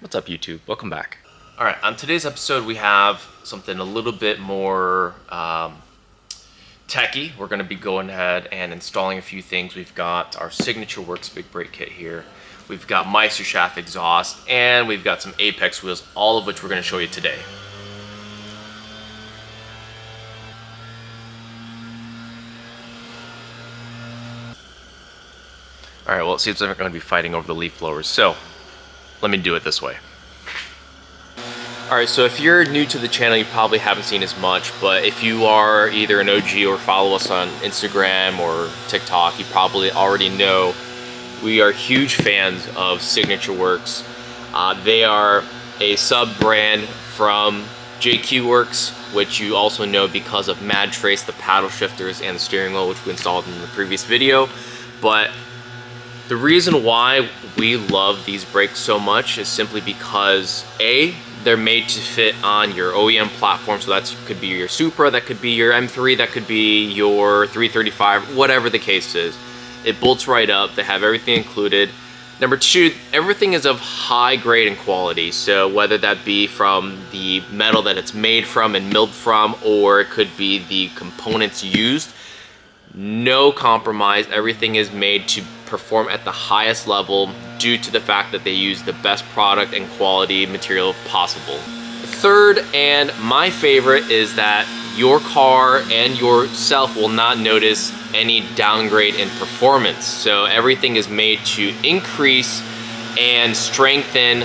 What's up, YouTube? Welcome back. All right, on today's episode, we have something a little bit more techy. We're gonna be going ahead and installing a few things. We've got our Signature Works big brake kit here. We've got Meisterschaft exhaust, and we've got some Apex wheels, all of which we're gonna show you today. All right, well, it seems like we're gonna be fighting over the leaf blowers, so let me do it this way. All right, so if you're new to the channel, you probably haven't seen as much, but if you are either an OG or follow us on Instagram or TikTok, you probably already know we are huge fans of Signature Works. They are a sub-brand from JQ Works, which you also know because of Mad Trace, the paddle shifters, and the steering wheel, which we installed in the previous video. But the reason why we love these brakes so much is simply because A, they're made to fit on your OEM platform, so that could be your Supra, that could be your M3, that could be your 335, whatever the case is. It bolts right up, they have everything included. Number two, everything is of high grade and quality, so whether that be from the metal that it's made from and milled from, or it could be the components used, no compromise. Everything is made to perform at the highest level due to the fact that they use the best product and quality material possible. Third, and my favorite, is that your car and yourself will not notice any downgrade in performance. So everything is made to increase and strengthen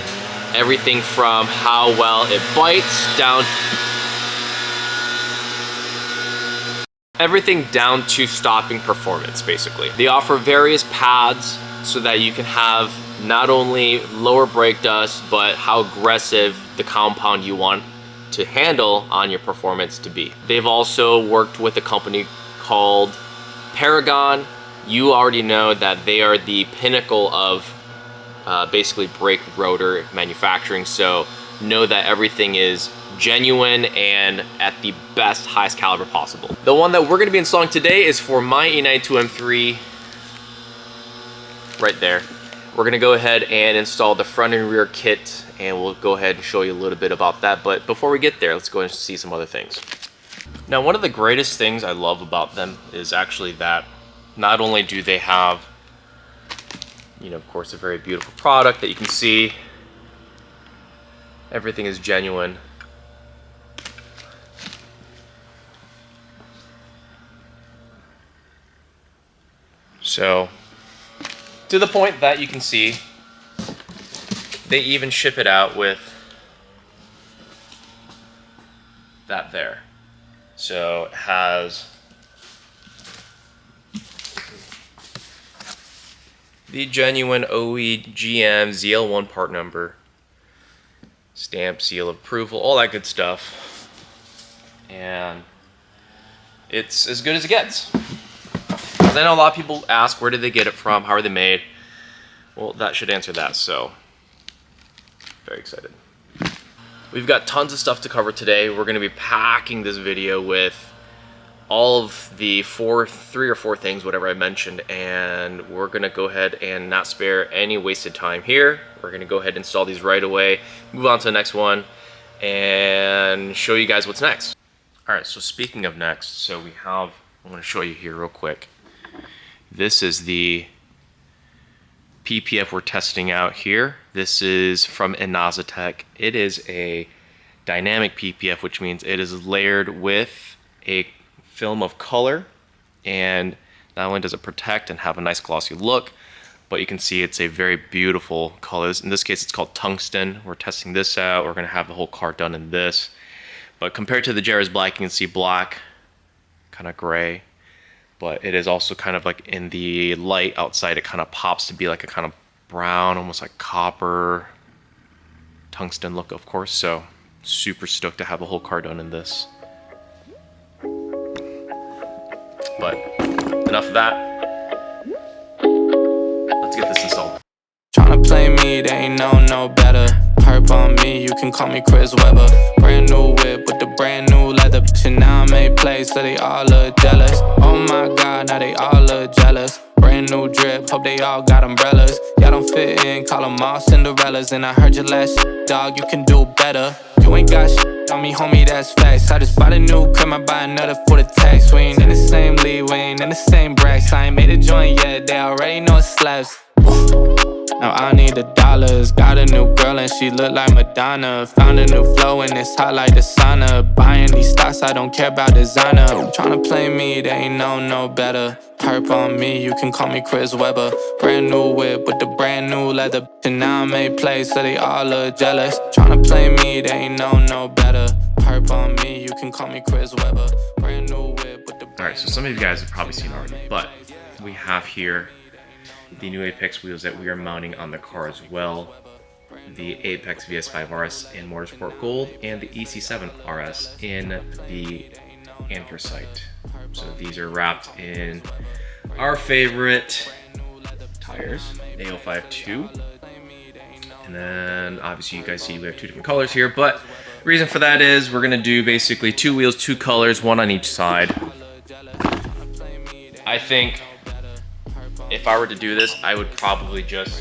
everything from how well it bites down everything down to stopping performance, basically. They offer various pads so that you can have not only lower brake dust, but how aggressive the compound you want to handle on your performance to be. They've also worked with a company called Paragon. You already know that they are the pinnacle of basically brake rotor manufacturing, so know that everything is genuine and at the best, highest caliber possible. The one that we're going to be installing today is for my E92 M3 right there. We're going to go ahead and install the front and rear kit, and we'll go ahead and show you a little bit about that. But before we get there, let's go and see some other things. Now, one of the greatest things I love about them is actually that not only do they have, you know, of course, a very beautiful product that you can see, everything is genuine. So, to the point that you can see, they even ship it out with that there. So it has the genuine OEGM ZL1 part number, stamp, seal of approval, all that good stuff. And it's as good as it gets. I know a lot of people ask, where did they get it from? How are they made? Well, that should answer that, so very excited. We've got tons of stuff to cover today. We're going to be packing this video with all of the three or four things, whatever I mentioned, and we're going to go ahead and not spare any wasted time here. We're going to go ahead and install these right away, move on to the next one, and show you guys what's next. All right, so speaking of next, so we have, I'm going to show you here real quick. This is the PPF we're testing out here. This is from Inazatec. It is a dynamic PPF, which means it is layered with a film of color, and not only does it protect and have a nice glossy look, but you can see it's a very beautiful color. In this case, it's called tungsten. We're testing this out. We're going to have the whole car done in this. But compared to the Jerez Black, you can see black, kind of gray. But it is also kind of like in the light outside, it kind of pops to be like a kind of brown, almost like copper, tungsten look, of course. So super stoked to have the whole car done in this. But enough of that. Let's get this installed. Tryna play me, they ain't no better. Perp on me, you can call me Chris Webber. Brand new whip with the brand new leather. And now I made plays, so they all look jealous. Oh my God, now they all look jealous. Brand brand new drip, hope they all got umbrellas. Y'all don't fit in, call them all Cinderellas. And I heard your last shit, dog, you can do better. You ain't got shit on me, homie, that's facts. I just bought a new crib, I buy another for the tax. We ain't in the same league, we ain't in the same brackets. I ain't made a joint yet, they already know it slaps. Now I need the dollars. Got a new girl and she look like Madonna. Found a new flow and it's hot like the sauna. Buying these stocks, I don't care about designer. Tryna play me, they ain't know no better. Perp on me, you can call me Chris Webber. Brand new whip with the brand new leather. And now I made plays so they all look jealous. Tryna play me, they ain't know no better. Perp on me, you can call me Chris Webber. Brand new whip with the brand. Alright, so some of you guys have probably seen already, but we have here the new Apex wheels that we are mounting on the car as well. The Apex VS5 RS in Motorsport Gold and the EC7 RS in the anthracite. So these are wrapped in our favorite tires, A052. And then obviously you guys see we have two different colors here, but the reason for that is we're gonna do basically two wheels, two colors, one on each side. I think if I were to do this, I would probably just,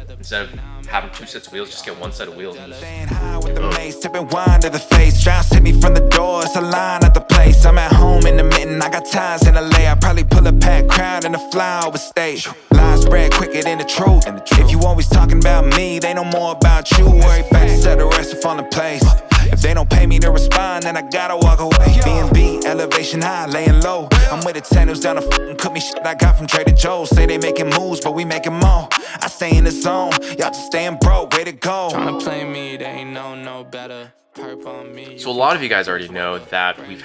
instead of having two sets of wheels, just get one set of wheels. With the mace, tipping wine to the face. Drops hit me from the door, it's a line at the place. I'm at home in the mitten, I got ties in LA. I probably pull a packed crowd in the flyover stage. Lies spread quicker than the truth. If you always talking about me, they know more about you. Worry back to set the rest up on the place. If they don't pay me to respond, then I gotta walk away. B&B, elevation high, laying low. I'm with the 10 who's down to f***ing cook me shit I got from Trader Joe's. Say they making moves, but we making more. I stay in the zone, y'all just staying broke, way to go. Tryna play me, they ain't know no better. Perp on me. So a lot of you guys already know that we've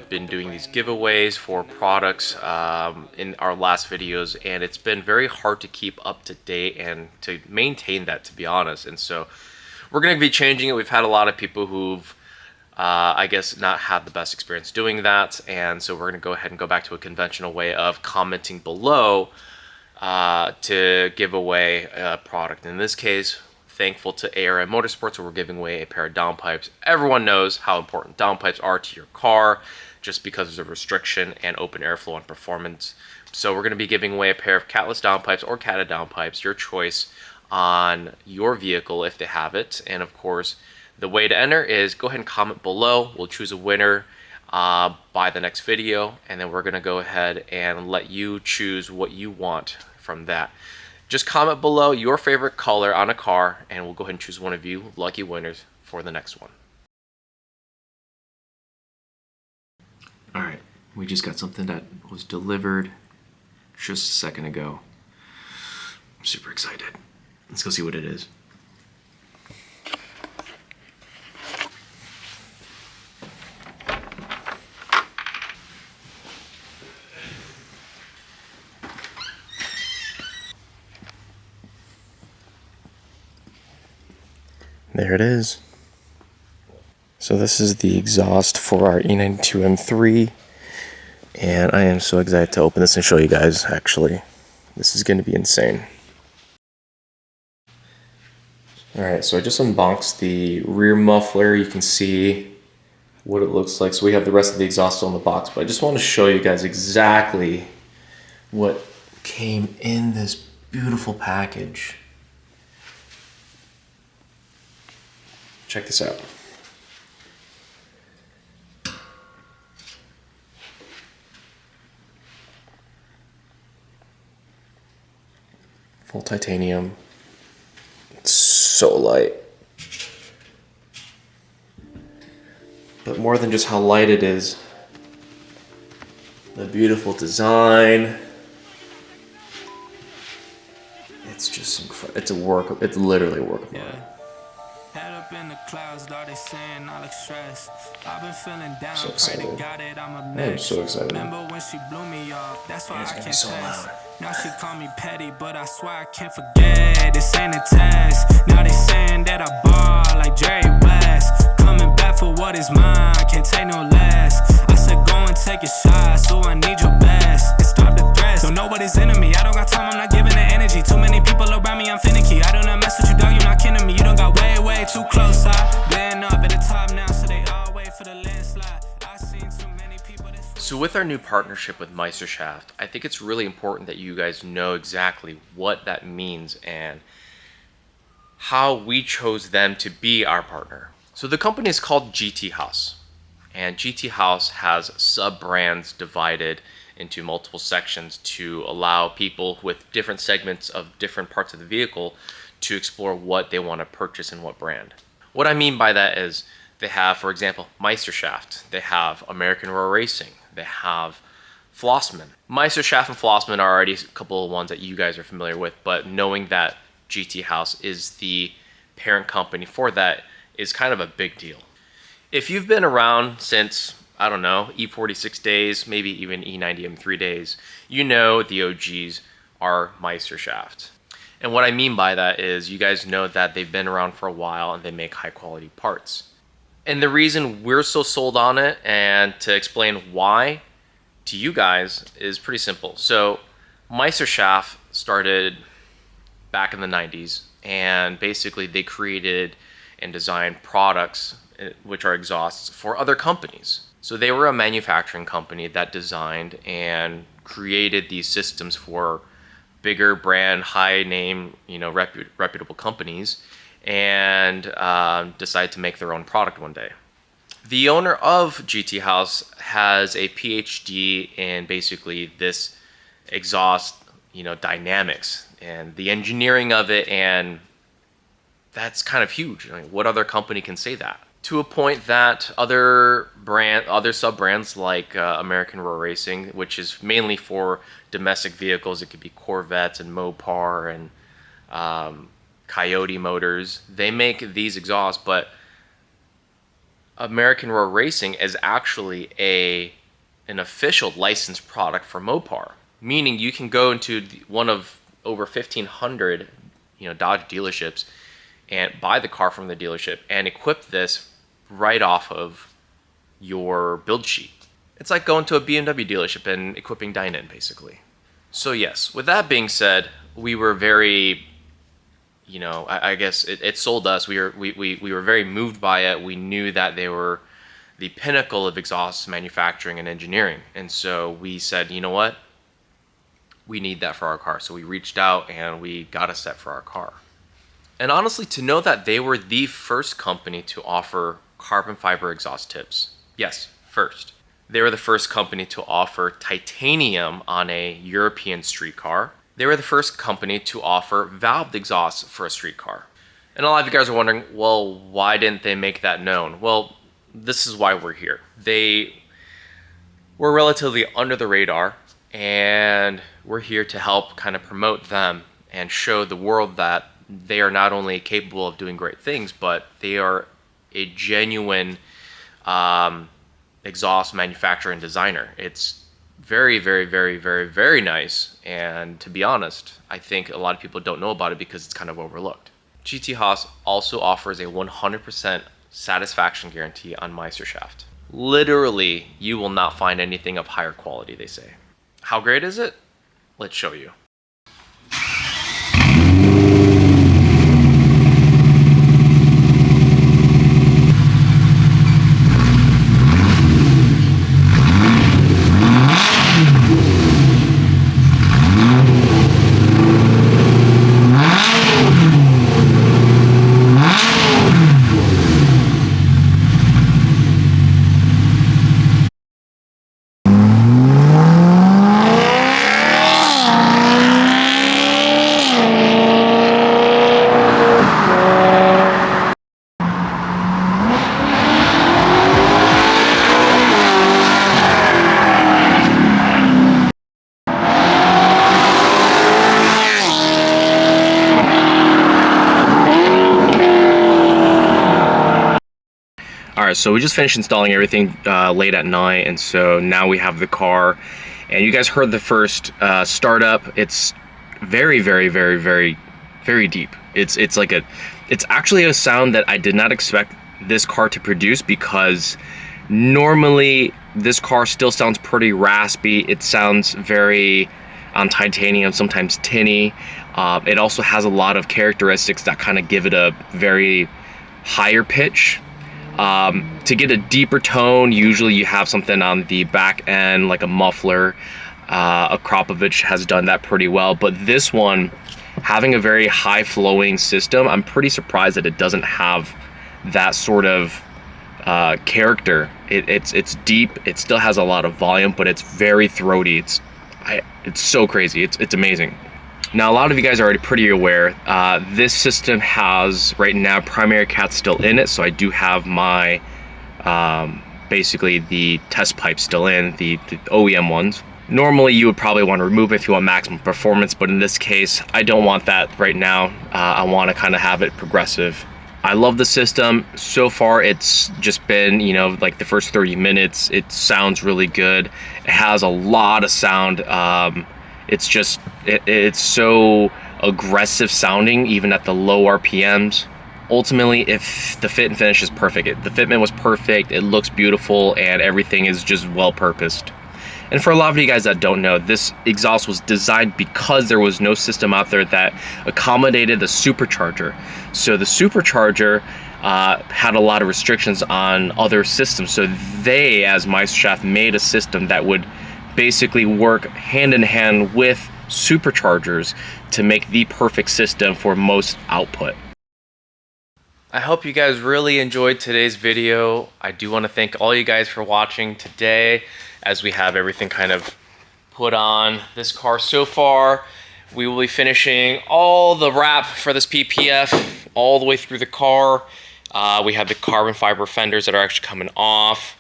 been doing these giveaways for products in our last videos, and it's been very hard to keep up to date and to maintain that, to be honest. And so we're going to be changing it. We've had a lot of people who've I guess not had the best experience doing that, and so we're going to go ahead and go back to a conventional way of commenting below to give away a product. In this case, thankful to ARM Motorsports, where we're giving away a pair of downpipes. Everyone knows how important downpipes are to your car, just because there's a restriction and open airflow and performance. So we're going to be giving away a pair of catless downpipes or catted downpipes, your choice, on your vehicle if they have it. And of course, the way to enter is go ahead and comment below. We'll choose a winner by the next video, and then we're going to go ahead and let you choose what you want from that. Just comment below your favorite color on a car, and we'll go ahead and choose one of you lucky winners for the next one. All right, we just got something that was delivered just a second ago. I'm super excited. Let's go see what it is. There it is. So this is the exhaust for our E92 M3, and I am so excited to open this and show you guys. Actually, this is going to be insane. Alright, so I just unboxed the rear muffler. You can see what it looks like. So we have the rest of the exhaust still in the box, but I just want to show you guys exactly what came in this beautiful package. Check this out. Full titanium. It's so light. But more than just how light it is, the beautiful design. It's just incredible. It's a work. It's literally a work of art. Head up in the clouds, though they saying I look stressed. I've been feeling down, So pray excited. to God that I'm up I am next. so excited. Remember when she blew me off? That's why It's I gonna be can't so test. loud. Now she call me petty, but I swear I can't forget. This ain't a test. Now they saying that I ball like Jerry West. Coming back for what is mine, can't take no less. I said go and take a shot, so I need your best. And stop the threats, don't know what is in me. I don't got time, I'm not giving the energy. Too many people around me, I'm finicky. I do not mess with you, dog, you're not kidding me. You don't got way too close. I been up at the top now, so they all wait for the landslide. I seen too many people. So with our new partnership with Meisterschaft, I think it's really important that you guys know exactly what that means and how we chose them to be our partner. So the company is called GT House, and GT House has sub-brands divided into multiple sections to allow people with different segments of different parts of the vehicle to explore what they want to purchase and what brand. What I mean by that is they have, for example, Meisterschaft, they have American Roar Racing, they have Flossman. Meisterschaft and Flossman are already a couple of ones that you guys are familiar with, but knowing that GT House is the parent company for that is kind of a big deal. If you've been around since, I don't know, E46 days, maybe even E90 M3 days, you know the OGs are Meisterschaft. And what I mean by that is you guys know that they've been around for a while and they make high quality parts. And the reason we're so sold on it, and to explain why to you guys, is pretty simple. So Meisterschaft started back in the 90s, and basically they created and designed products, which are exhausts, for other companies. So they were a manufacturing company that designed and created these systems for bigger brand, high name, reputable companies, and decided to make their own product one day. The owner of GT House has a PhD in basically this exhaust, dynamics and the engineering of it, and that's kind of huge. I mean, what other company can say that? To a point that other sub-brands like American Roar Racing, which is mainly for domestic vehicles, it could be Corvettes and Mopar and Coyote Motors, they make these exhausts, but American Roar Racing is actually an official licensed product for Mopar, meaning you can go into one of over 1,500 Dodge dealerships and buy the car from the dealership and equip this right off of your build sheet. It's like going to a BMW dealership and equipping Dynon, basically. So yes, with that being said, we were very, I guess it sold us. We were very moved by it. We knew that they were the pinnacle of exhaust manufacturing and engineering. And so we said, you know what? We need that for our car. So we reached out and we got a set for our car. And honestly, to know that they were the first company to offer carbon fiber exhaust tips. Yes, first. They were the first company to offer titanium on a European street car. They were the first company to offer valved exhaust for a street car. And a lot of you guys are wondering, well, why didn't they make that known? Well, this is why we're here. They were relatively under the radar, and we're here to help kind of promote them and show the world that they are not only capable of doing great things, but they are a genuine exhaust manufacturer and designer. It's very, very, very, very, very nice. And to be honest, I think a lot of people don't know about it because it's kind of overlooked. GT Haas also offers a 100% satisfaction guarantee on Meisterschaft. Literally, you will not find anything of higher quality, they say. How great is it? Let's show you. Alright, so we just finished installing everything late at night, and so now we have the car, and you guys heard the first startup. It's very, very, very, very, very deep. It's actually a sound that I did not expect this car to produce, because normally this car still sounds pretty raspy. It sounds very on titanium, sometimes tinny. It also has a lot of characteristics that kind of give it a very higher pitch. To get a deeper tone, usually you have something on the back end, like a muffler. A Kropovich has done that pretty well, but this one, having a very high flowing system, I'm pretty surprised that it doesn't have that sort of character. It's deep, it still has a lot of volume, but it's very throaty. It's so crazy, it's amazing. Now, a lot of you guys are already pretty aware, this system has right now primary cats still in it, so I do have my basically the test pipe still in, the OEM ones. Normally you would probably want to remove it if you want maximum performance, but in this case I don't want that right now. I want to kind of have it progressive. I love the system. So far it's just been, you know, like the first 30 minutes, it sounds really good. It has a lot of sound. It's so aggressive sounding even at the low RPMs. Ultimately, if the fit and finish is perfect, the fitment was perfect, it looks beautiful, and everything is just well purposed. And for a lot of you guys that don't know, this exhaust was designed because there was no system out there that accommodated the supercharger. So the supercharger had a lot of restrictions on other systems. So they, as Meisterschaft, made a system that would basically work hand in hand with superchargers to make the perfect system for most output. I hope you guys really enjoyed today's video. I do want to thank all you guys for watching today as we have everything kind of put on this car so far. We will be finishing all the wrap for this PPF all the way through the car. We have the carbon fiber fenders that are actually coming off.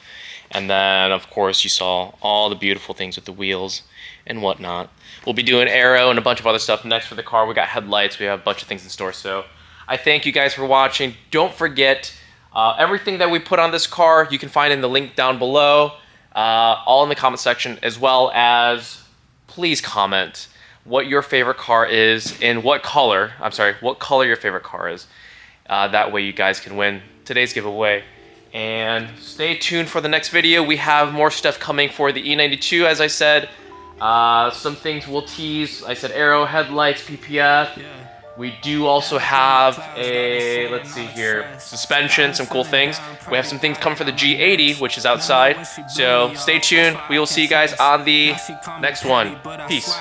And then, of course, you saw all the beautiful things with the wheels and whatnot. We'll be doing aero and a bunch of other stuff next for the car. We got headlights. We have a bunch of things in store. So I thank you guys for watching. Don't forget, everything that we put on this car, you can find in the link down below, all in the comment section, as well as please comment what your favorite car is and what color your favorite car is. That way you guys can win today's giveaway. And stay tuned for the next video. We have more stuff coming for the E92, as I said. Some things we'll tease. I said aero, headlights, PPF. We do also have a, let's see here, suspension, some cool things. We have some things coming for the G80, which is outside. So stay tuned. We will see you guys on the next one. Peace.